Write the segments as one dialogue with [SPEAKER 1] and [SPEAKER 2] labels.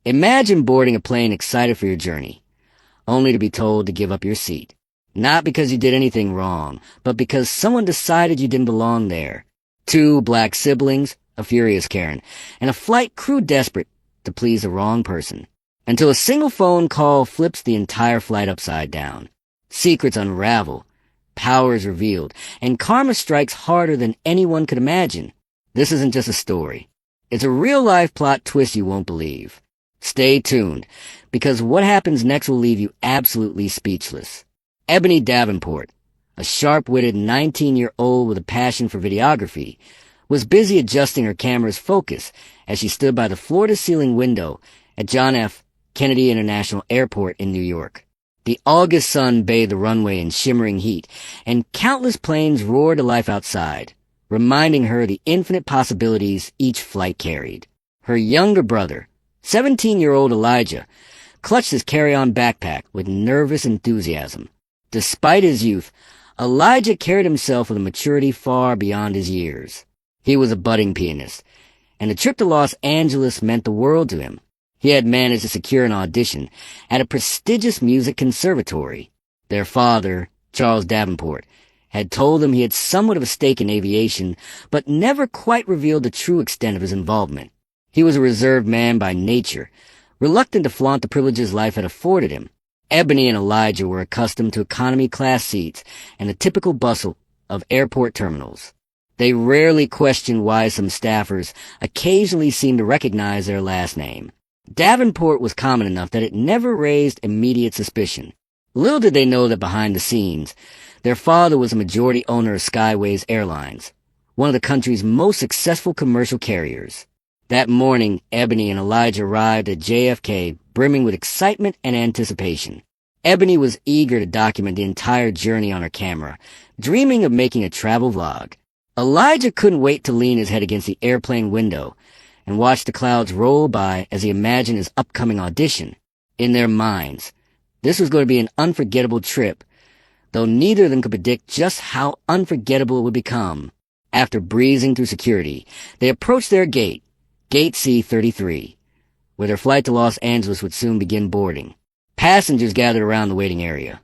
[SPEAKER 1] Imagine boarding a plane excited for your journey, only to be told to give up your seat. Not because you did anything wrong, but because someone decided you didn't belong there. Two black siblings, a furious Karen, and a flight crew desperate to please the wrong person. Until a single phone call flips the entire flight upside down. Secrets unravel, powers revealed, and karma strikes harder than anyone could imagine. This isn't just a story. It's a real-life plot twist you won't believe. Stay tuned, because what happens next will leave you absolutely speechless. Ebony Davenport, a sharp-witted 19-year-old with a passion for videography, was busy adjusting her camera's focus as she stood by the floor-to-ceiling window at John F. Kennedy International Airport in New York. The August sun bathed the runway in shimmering heat, and countless planes roared to life outside, reminding her of the infinite possibilities each flight carried. Her younger brother, 17-year-old Elijah, clutched his carry-on backpack with nervous enthusiasm. Despite his youth, Elijah carried himself with a maturity far beyond his years. He was a budding pianist, and the trip to Los Angeles meant the world to him. He had managed to secure an audition at a prestigious music conservatory. Their father, Charles Davenport, had told him he had somewhat of a stake in aviation, but never quite revealed the true extent of his involvement. He was a reserved man by nature, reluctant to flaunt the privileges life had afforded him. Ebony and Elijah were accustomed to economy-class seats and the typical bustle of airport terminals. They rarely questioned why some staffers occasionally seemed to recognize their last name. Davenport was common enough that it never raised immediate suspicion. Little did they know that behind the scenes, their father was a majority owner of Skyways Airlines, one of the country's most successful commercial carriers. That morning, Ebony and Elijah arrived at JFK, brimming with excitement and anticipation. Ebony was eager to document the entire journey on her camera, dreaming of making a travel vlog. Elijah couldn't wait to lean his head against the airplane window and watch the clouds roll by as he imagined his upcoming audition. In their minds, this was going to be an unforgettable trip, though neither of them could predict just how unforgettable it would become. After breezing through security, they approached their gate, Gate C-33, where their flight to Los Angeles would soon begin boarding. Passengers gathered around the waiting area.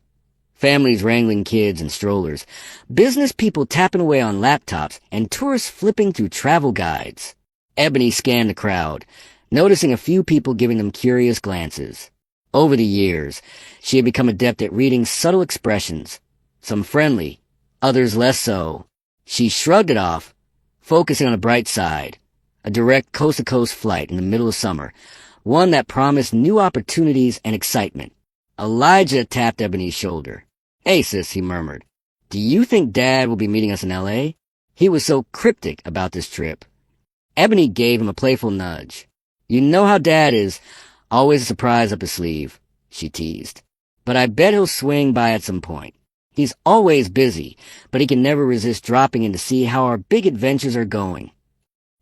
[SPEAKER 1] Families wrangling kids and strollers, business people tapping away on laptops, and tourists flipping through travel guides. Ebony scanned the crowd, noticing a few people giving them curious glances. Over the years, she had become adept at reading subtle expressions, some friendly, others less so. She shrugged it off, focusing on the bright side. A direct coast-to-coast flight in the middle of summer, one that promised new opportunities and excitement. Elijah tapped Ebony's shoulder. "Hey, sis," he murmured. "Do you think Dad will be meeting us in L.A.?" He was so cryptic about this trip. Ebony gave him a playful nudge. "You know how Dad is, always a surprise up his sleeve," she teased. "But I bet he'll swing by at some point. He's always busy, but he can never resist dropping in to see how our big adventures are going."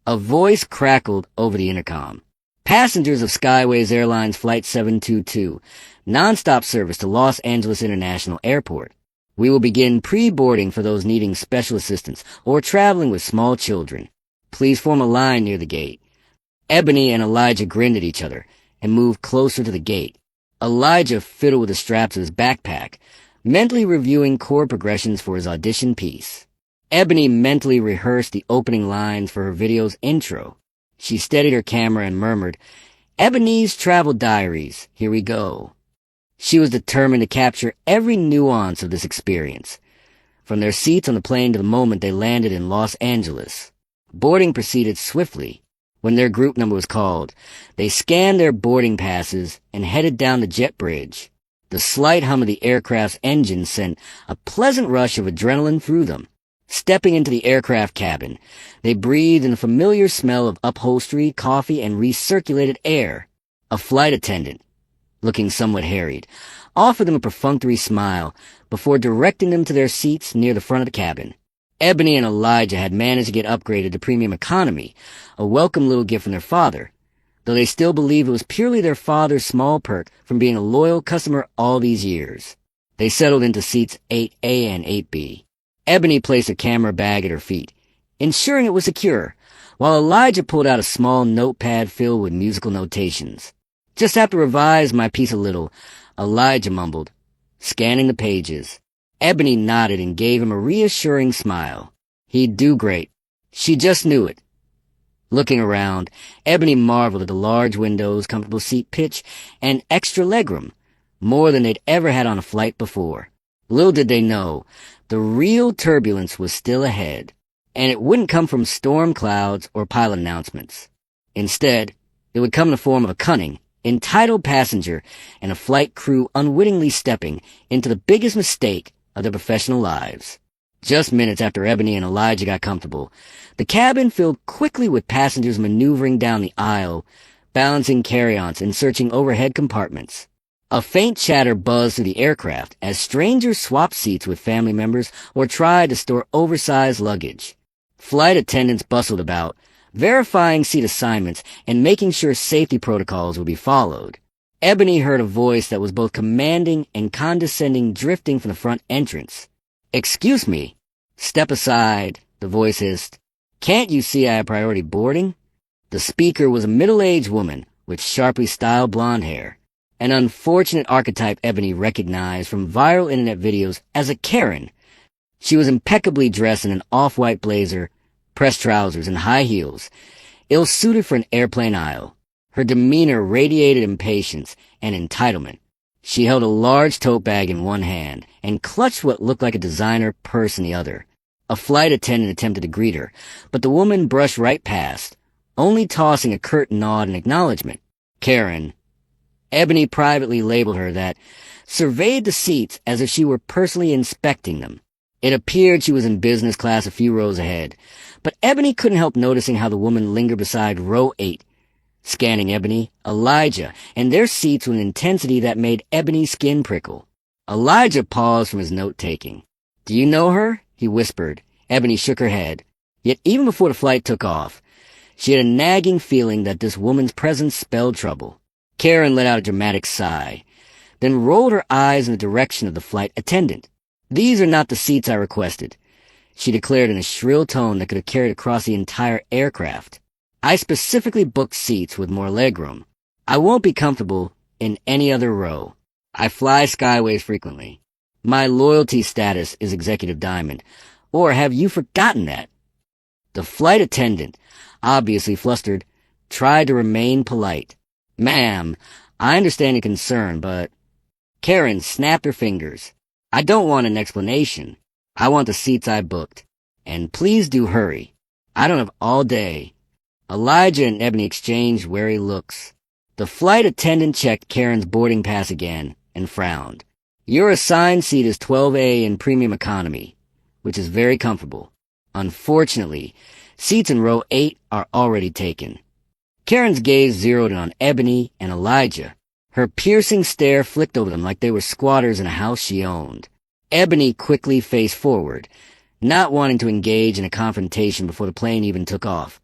[SPEAKER 1] A voice crackled over the intercom. "Passengers of Skyways Airlines Flight 722, non-stop service to Los Angeles International Airport. We will begin pre-boarding for those needing special assistance or traveling with small children. Please form a line near the gate." Ebony and Elijah grinned at each other and moved closer to the gate. Elijah fiddled with the straps of his backpack, mentally reviewing chord progressions for his audition piece. Ebony mentally rehearsed the opening lines for her video's intro. She steadied her camera and murmured, "Ebony's Travel Diaries, here we go." She was determined to capture every nuance of this experience, from their seats on the plane to the moment they landed in Los Angeles. Boarding proceeded swiftly. When their group number was called, they scanned their boarding passes and headed down the jet bridge. The slight hum of the aircraft's engine sent a pleasant rush of adrenaline through them. Stepping into the aircraft cabin, they breathed in the familiar smell of upholstery, coffee, and recirculated air. A flight attendant, looking somewhat harried, offered them a perfunctory smile before directing them to their seats near the front of the cabin. Ebony and Elijah had managed to get upgraded to premium economy, a welcome little gift from their father, though they still believed it was purely their father's small perk from being a loyal customer all these years. They settled into seats 8A and 8B. Ebony placed a camera bag at her feet, ensuring it was secure, while Elijah pulled out a small notepad filled with musical notations. Just have to revise my piece a little, Elijah mumbled, scanning the pages. Ebony nodded and gave him a reassuring smile. He'd do great. She just knew it. Looking around, Ebony marveled at the large windows, comfortable seat pitch, and extra legroom, more than they'd ever had on a flight before. Little did they know, the real turbulence was still ahead, and it wouldn't come from storm clouds or pilot announcements. Instead, it would come in the form of a cunning, entitled passenger and a flight crew unwittingly stepping into the biggest mistake of their professional lives. Just minutes after Ebony and Elijah got comfortable, the cabin filled quickly with passengers maneuvering down the aisle, balancing carry-ons and searching overhead compartments. A faint chatter buzzed through the aircraft as strangers swapped seats with family members or tried to store oversized luggage. Flight attendants bustled about, verifying seat assignments and making sure safety protocols would be followed. Ebony heard a voice that was both commanding and condescending drifting from the front entrance. "Excuse me." "Step aside," the voice hissed. "Can't you see I have priority boarding?" The speaker was a middle-aged woman with sharply styled blonde hair, an unfortunate archetype Ebony recognized from viral internet videos as a Karen. She was impeccably dressed in an off-white blazer, pressed trousers, and high heels, ill-suited for an airplane aisle. Her demeanor radiated impatience and entitlement. She held a large tote bag in one hand and clutched what looked like a designer purse in the other. A flight attendant attempted to greet her, but the woman brushed right past, only tossing a curt nod in acknowledgement. Karen. Ebony privately labeled her that, surveyed the seats as if she were personally inspecting them. It appeared she was in business class a few rows ahead, but Ebony couldn't help noticing how the woman lingered beside row 8, scanning Ebony, Elijah, and their seats with an intensity that made Ebony's skin prickle. Elijah paused from his note-taking. "Do you know her?" he whispered. Ebony shook her head. Yet even before the flight took off, she had a nagging feeling that this woman's presence spelled trouble. Karen let out a dramatic sigh, then rolled her eyes in the direction of the flight attendant. "These are not the seats I requested," she declared in a shrill tone that could have carried across the entire aircraft. "I specifically booked seats with more legroom. I won't be comfortable in any other row. I fly skyways frequently. My loyalty status is Executive Diamond. Or have you forgotten that?" The flight attendant, obviously flustered, tried to remain polite. "Ma'am, I understand your concern, but—" Karen snapped her fingers. "I don't want an explanation. I want the seats I booked. And please do hurry. I don't have all day." Elijah and Ebony exchanged wary looks. The flight attendant checked Karen's boarding pass again and frowned. "Your assigned seat is 12A in premium economy, which is very comfortable. Unfortunately, seats in row 8 are already taken." Karen's gaze zeroed in on Ebony and Elijah. Her piercing stare flicked over them like they were squatters in a house she owned. Ebony quickly faced forward, not wanting to engage in a confrontation before the plane even took off,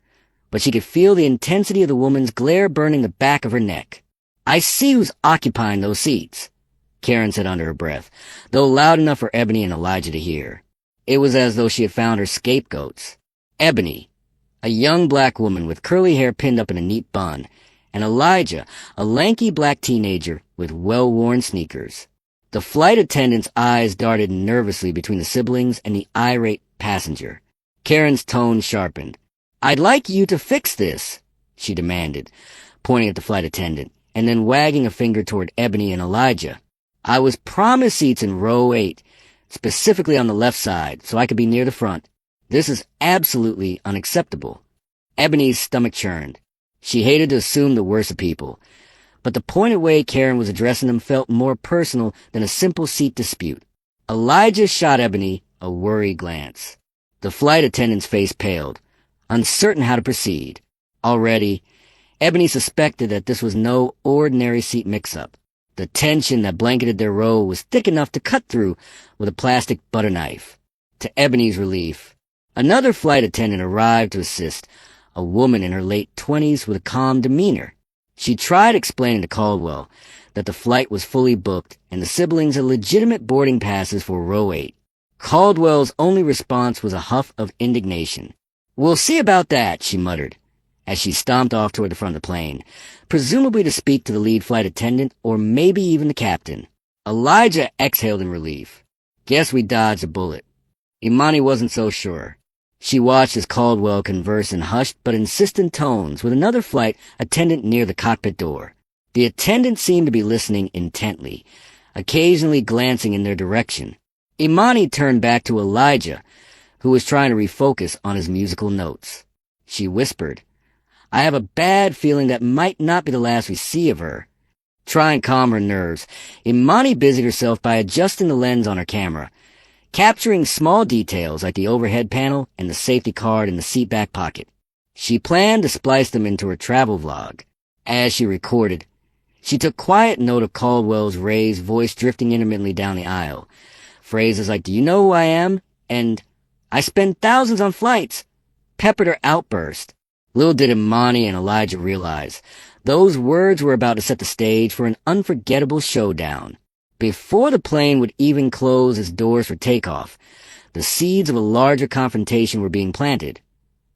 [SPEAKER 1] but she could feel the intensity of the woman's glare burning the back of her neck. "I see who's occupying those seats," Karen said under her breath, though loud enough for Ebony and Elijah to hear. It was as though she had found her scapegoats. Ebony, a young black woman with curly hair pinned up in a neat bun, and Elijah, a lanky black teenager with well-worn sneakers. The flight attendant's eyes darted nervously between the siblings and the irate passenger. Karen's tone sharpened. "I'd like you to fix this," she demanded, pointing at the flight attendant, and then wagging a finger toward Ebony and Elijah. "I was promised seats in row 8, specifically on the left side, so I could be near the front. This is absolutely unacceptable." Ebony's stomach churned. She hated to assume the worst of people, but the pointed way Karen was addressing them felt more personal than a simple seat dispute. Elijah shot Ebony a worried glance. The flight attendant's face paled, uncertain how to proceed. Already, Ebony suspected that this was no ordinary seat mix-up. The tension that blanketed their row was thick enough to cut through with a plastic butter knife. To Ebony's relief, another flight attendant arrived to assist, a woman in her late 20s with a calm demeanor. She tried explaining to Caldwell that the flight was fully booked and the siblings had legitimate boarding passes for row 8. Caldwell's only response was a huff of indignation. "We'll see about that," she muttered, as she stomped off toward the front of the plane, presumably to speak to the lead flight attendant or maybe even the captain. Elijah exhaled in relief. Guess we dodged a bullet. Imani wasn't so sure. She watched as Caldwell conversed in hushed but insistent tones with another flight attendant near the cockpit door. The attendant seemed to be listening intently, occasionally glancing in their direction. Imani turned back to Elijah, who was trying to refocus on his musical notes. She whispered, "I have a bad feeling that might not be the last we see of her." Trying to calm her nerves, Imani busied herself by adjusting the lens on her camera, capturing small details like the overhead panel and the safety card in the seat back pocket. She planned to splice them into her travel vlog. As she recorded, she took quiet note of Caldwell's raised voice drifting intermittently down the aisle. Phrases like, "Do you know who I am?" and "I spend thousands on flights," peppered her outburst. Little did Imani and Elijah realize, those words were about to set the stage for an unforgettable showdown. Before the plane would even close its doors for takeoff, the seeds of a larger confrontation were being planted,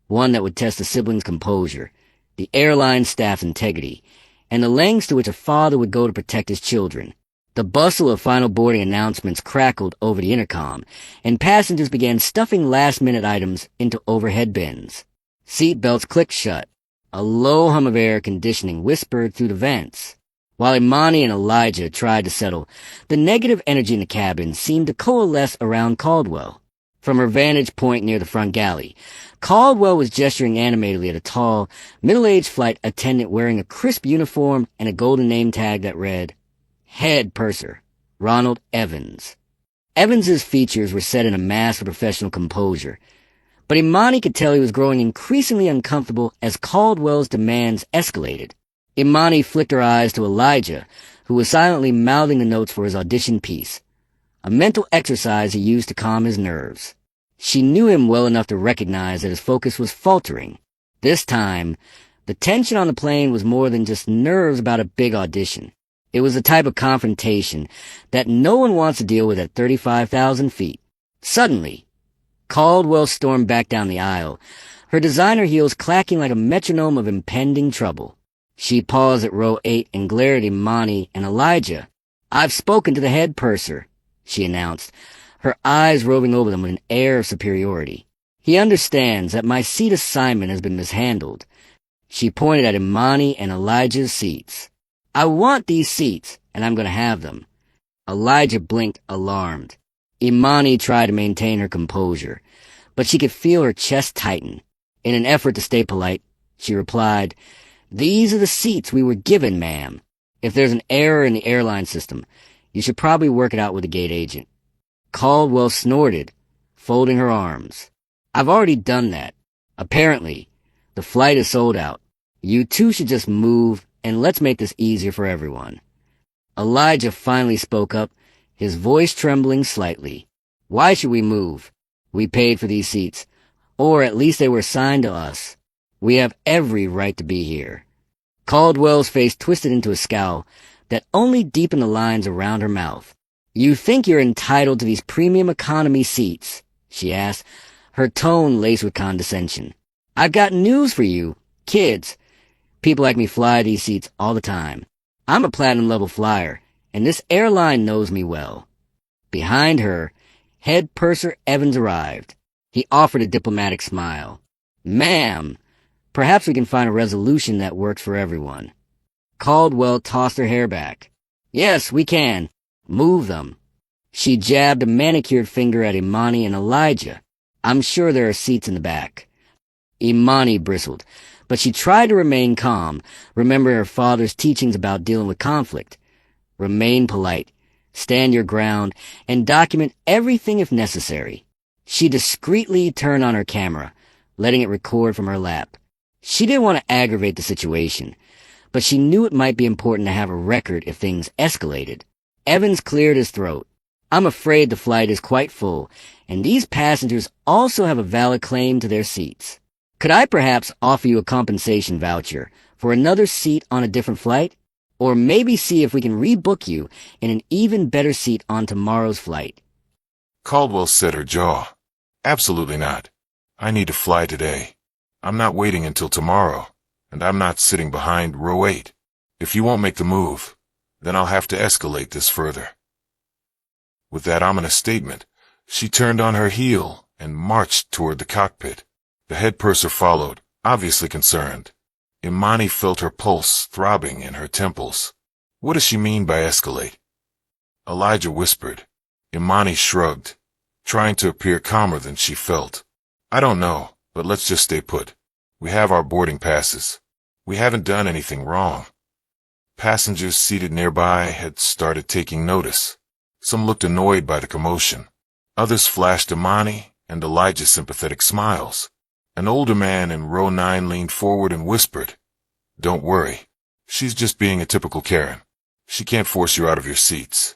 [SPEAKER 1] one that would test the siblings' composure, the airline staff's integrity, and the lengths to which a father would go to protect his children. The bustle of final boarding announcements crackled over the intercom, and passengers began stuffing last-minute items into overhead bins. Seat belts clicked shut. A low hum of air conditioning whispered through the vents. While Imani and Elijah tried to settle, the negative energy in the cabin seemed to coalesce around Caldwell. From her vantage point near the front galley, Caldwell was gesturing animatedly at a tall, middle-aged flight attendant wearing a crisp uniform and a golden name tag that read, Head Purser, Ronald Evans. Evans's features were set in a mask of professional composure, but Imani could tell he was growing increasingly uncomfortable as Caldwell's demands escalated. Imani flicked her eyes to Elijah, who was silently mouthing the notes for his audition piece, a mental exercise he used to calm his nerves. She knew him well enough to recognize that his focus was faltering. This time, the tension on the plane was more than just nerves about a big audition. It was the type of confrontation that no one wants to deal with at 35,000 feet. Suddenly, Caldwell stormed back down the aisle, her designer heels clacking like a metronome of impending trouble. She paused at row 8 and glared at Imani and Elijah. "I've spoken to the head purser," she announced, her eyes roving over them with an air of superiority. "He understands that my seat assignment has been mishandled." She pointed at Imani and Elijah's seats. "I want these seats, and I'm going to have them." Elijah blinked, alarmed. Imani tried to maintain her composure, but she could feel her chest tighten. In an effort to stay polite, she replied, "These are the seats we were given, ma'am. If there's an error in the airline system, you should probably work it out with the gate agent." Caldwell snorted, folding her arms. "I've already done that. Apparently, the flight is sold out. You two should just move, and let's make this easier for everyone." Elijah finally spoke up, his voice trembling slightly. "Why should we move? We paid for these seats, or at least they were assigned to us. We have every right to be here." Caldwell's face twisted into a scowl that only deepened the lines around her mouth. "You think you're entitled to these premium economy seats?" she asked, her tone laced with condescension. "I've got news for you, kids. People like me fly these seats all the time. I'm a platinum-level flyer, and this airline knows me well." Behind her, head purser Evans arrived. He offered a diplomatic smile. "Ma'am, perhaps we can find a resolution that works for everyone." Caldwell tossed her hair back. "Yes, we can. Move them." She jabbed a manicured finger at Imani and Elijah. "I'm sure there are seats in the back." Imani bristled, but she tried to remain calm, remembering her father's teachings about dealing with conflict. Remain polite, stand your ground, and document everything if necessary. She discreetly turned on her camera, letting it record from her lap. She didn't want to aggravate the situation, but she knew it might be important to have a record if things escalated. Evans cleared his throat. "I'm afraid the flight is quite full, and these passengers also have a valid claim to their seats. Could I perhaps offer you a compensation voucher for another seat on a different flight? Or maybe see if we can rebook you in an even better seat on tomorrow's flight?"
[SPEAKER 2] Caldwell set her jaw. "Absolutely not. I need to fly today. I'm not waiting until tomorrow." and I'm not sitting behind row 8. If you won't make the move, then I'll have to escalate this further." With that ominous statement, she turned on her heel and marched toward the cockpit. The head purser followed, obviously concerned. Imani felt her pulse throbbing in her temples. "What does she mean by escalate?" Elijah whispered. Imani shrugged, trying to appear calmer than she felt. "I don't know, but let's just stay put. We have our boarding passes. We haven't done anything wrong." Passengers seated nearby had started taking notice. Some looked annoyed by the commotion. Others flashed Imani and Elijah sympathetic smiles. An older man in row 9 leaned forward and whispered, "Don't worry. She's just being a typical Karen. She can't force you out of your seats."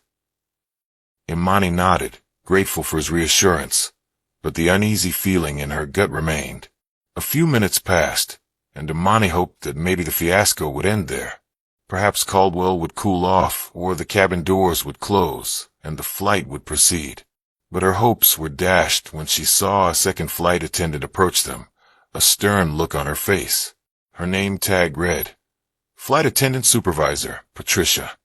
[SPEAKER 2] Imani nodded, grateful for his reassurance, but the uneasy feeling in her gut remained. A few minutes passed, and Imani hoped that maybe the fiasco would end there. Perhaps Caldwell would cool off, or the cabin doors would close, and the flight would proceed. But her hopes were dashed when she saw a second flight attendant approach them, a stern look on her face. Her name tag read, "Flight Attendant Supervisor, Patricia."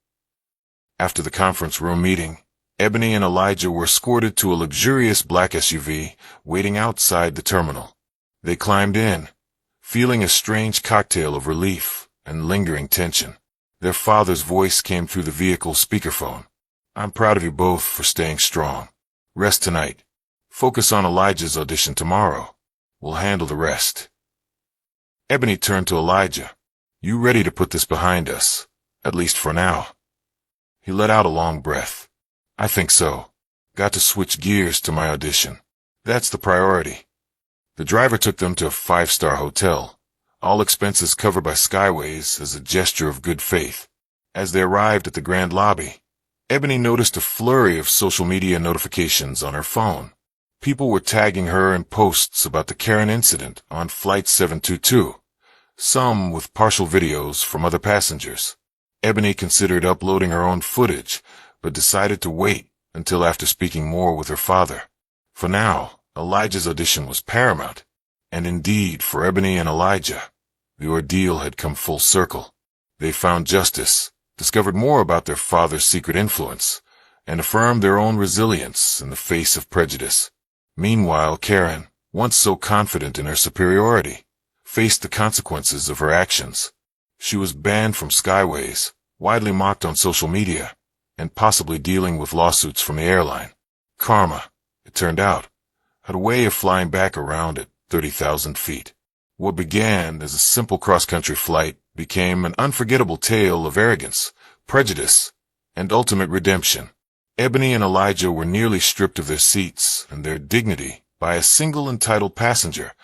[SPEAKER 2] After the conference room meeting, Ebony and Elijah were escorted to a luxurious black SUV waiting outside the terminal. They climbed in, feeling a strange cocktail of relief and lingering tension. Their father's voice came through the vehicle speakerphone. "I'm proud of you both for staying strong. Rest tonight. Focus on Elijah's audition tomorrow. We'll handle the rest." Ebony turned to Elijah. "You ready to put this behind us, at least for now?" He let out a long breath. "I think so. Got to switch gears to my audition. That's the priority." The driver took them to a 5-star hotel, all expenses covered by Skyways as a gesture of good faith. As they arrived at the grand lobby, Ebony noticed a flurry of social media notifications on her phone. People were tagging her in posts about the Karen incident on Flight 722, some with partial videos from other passengers. Ebony considered uploading her own footage, but decided to wait until after speaking more with her father. For now, Elijah's audition was paramount, and indeed, for Ebony and Elijah, the ordeal had come full circle. They found justice, discovered more about their father's secret influence, and affirmed their own resilience in the face of prejudice. Meanwhile, Karen, once so confident in her superiority, faced the consequences of her actions. She was banned from Skyways, widely mocked on social media, and possibly dealing with lawsuits from the airline. Karma, it turned out, had a way of flying back around at 30,000 feet. What began as a simple cross-country flight became an unforgettable tale of arrogance, prejudice, and ultimate redemption. Ebony and Elijah were nearly stripped of their seats and their dignity by a single entitled passenger,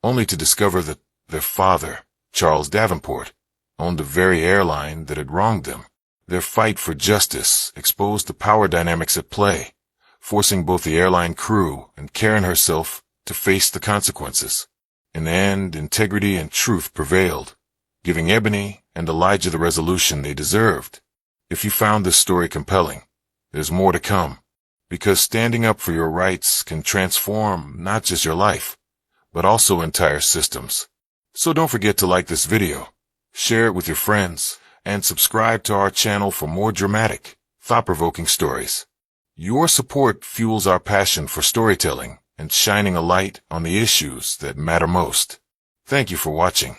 [SPEAKER 2] only to discover that their father, Charles Davenport, owned the very airline that had wronged them. Their fight for justice exposed the power dynamics at play, forcing both the airline crew and Karen herself to face the consequences. In the end, integrity and truth prevailed, giving Ebony and Elijah the resolution they deserved. If you found this story compelling, there's more to come, because standing up for your rights can transform not just your life, but also entire systems. So don't forget to like this video, share it with your friends, and subscribe to our channel for more dramatic, thought-provoking stories. Your support fuels our passion for storytelling and shining a light on the issues that matter most. Thank you for watching.